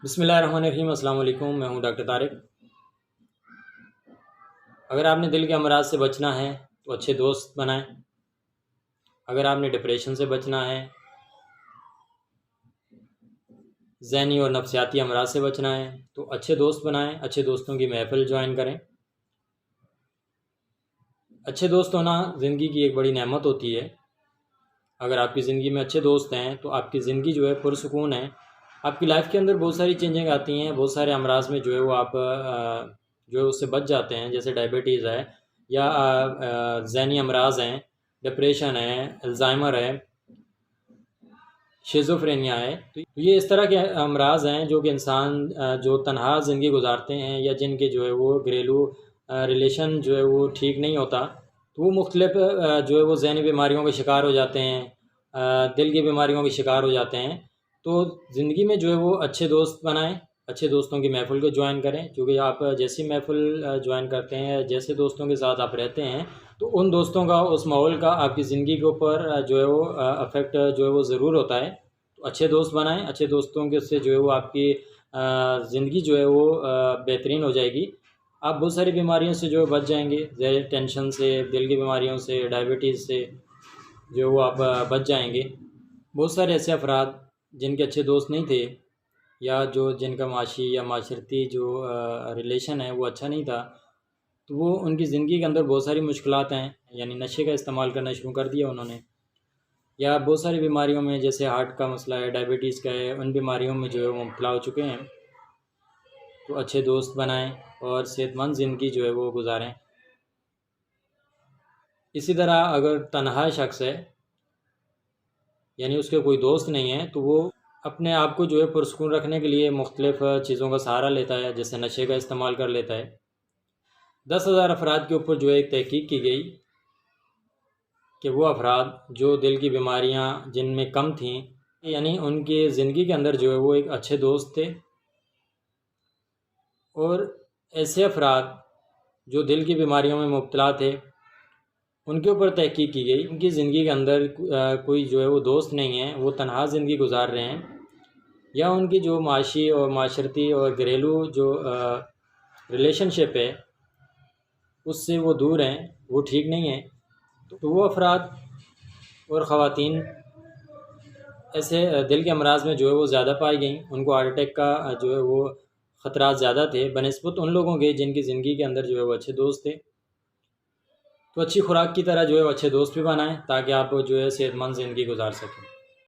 بسم اللہ الرحمن الرحیم۔ السلام علیکم، میں ہوں ڈاکٹر طارق۔ اگر آپ نے دل کے امراض سے بچنا ہے تو اچھے دوست بنائیں۔ اگر آپ نے ڈپریشن سے بچنا ہے، ذہنی اور نفسیاتی امراض سے بچنا ہے تو اچھے دوست بنائیں، اچھے دوستوں کی محفل جوائن کریں۔ اچھے دوست ہونا زندگی کی ایک بڑی نعمت ہوتی ہے۔ اگر آپ کی زندگی میں اچھے دوست ہیں تو آپ کی زندگی جو ہے پرسکون ہے۔ آپ کی لائف کے اندر بہت ساری چینجنگ آتی ہیں، بہت سارے امراض میں جو ہے وہ آپ جو ہے اس سے بچ جاتے ہیں، جیسے ڈائبٹیز ہے یا ذہنی امراض ہیں، ڈپریشن ہے، الزائمر ہے، شیزوفرینیا ہے۔ تو یہ اس طرح کے امراض ہیں جو کہ انسان جو تنہا زندگی گزارتے ہیں یا جن کے جو ہے وہ گھریلو ریلیشن جو ہے وہ ٹھیک نہیں ہوتا، تو وہ مختلف جو ہے وہ ذہنی بیماریوں کے شکار ہو جاتے ہیں، دل کی بیماریوں کے شکار ہو جاتے ہیں۔ تو زندگی میں جو ہے وہ اچھے دوست بنائیں، اچھے دوستوں کی محفل کو جوائن کریں، کیونکہ آپ جیسی محفل جوائن کرتے ہیں، جیسے دوستوں کے ساتھ آپ رہتے ہیں، تو ان دوستوں کا، اس ماحول کا آپ کی زندگی کے اوپر جو ہے وہ افیکٹ جو ہے وہ ضرور ہوتا ہے۔ تو اچھے دوست بنائیں، اچھے دوستوں کے سے جو ہے وہ آپ کی زندگی جو ہے وہ بہترین ہو جائے گی۔ آپ بہت ساری بیماریوں سے جو ہے بچ جائیں گے، ٹینشن سے، دل کی بیماریوں سے، ڈائبٹیز سے جو وہ آپ بچ جائیں گے۔ بہت سارے ایسے افراد جن کے اچھے دوست نہیں تھے یا جن کا معاشی یا معاشرتی جو ریلیشن ہے وہ اچھا نہیں تھا، تو وہ ان کی زندگی کے اندر بہت ساری مشکلات ہیں، یعنی نشے کا استعمال کرنا شروع کر دیا انہوں نے، یا بہت ساری بیماریوں میں جیسے ہارٹ کا مسئلہ ہے، ڈائبٹیز کا ہے، ان بیماریوں میں جو ہے وہ مبتلا ہو چکے ہیں۔ تو اچھے دوست بنائیں اور صحت مند زندگی جو ہے وہ گزاریں۔ اسی طرح اگر تنہا شخص ہے، یعنی اس کے کوئی دوست نہیں ہے، تو وہ اپنے آپ کو جو ہے پرسکون رکھنے کے لیے مختلف چیزوں کا سہارا لیتا ہے، جیسے نشے کا استعمال کر لیتا ہے۔ 10,000 افراد کے اوپر جو ہے ایک تحقیق کی گئی کہ وہ افراد جو دل کی بیماریاں جن میں کم تھیں، یعنی ان کی زندگی کے اندر جو ہے وہ ایک اچھے دوست تھے، اور ایسے افراد جو دل کی بیماریوں میں مبتلا تھے ان کے اوپر تحقیق کی گئی، ان کی زندگی کے اندر کوئی جو ہے وہ دوست نہیں ہے، وہ تنہا زندگی گزار رہے ہیں، یا ان کی جو معاشی اور معاشرتی اور گھریلو جو ریلیشن شپ ہے اس سے وہ دور ہیں، وہ ٹھیک نہیں ہیں۔ تو وہ افراد اور خواتین ایسے دل کے امراض میں جو ہے وہ زیادہ پائی گئیں، ان کو ہارٹ اٹیک کا جو ہے وہ خطرات زیادہ تھے بنسبت ان لوگوں کے جن کی زندگی کے اندر جو ہے وہ اچھے دوست تھے۔ تو اچھی خوراک کی طرح جو ہے وہ اچھے دوست بھی بنائیں تاکہ آپ جو ہے صحت مند زندگی گزار سکیں۔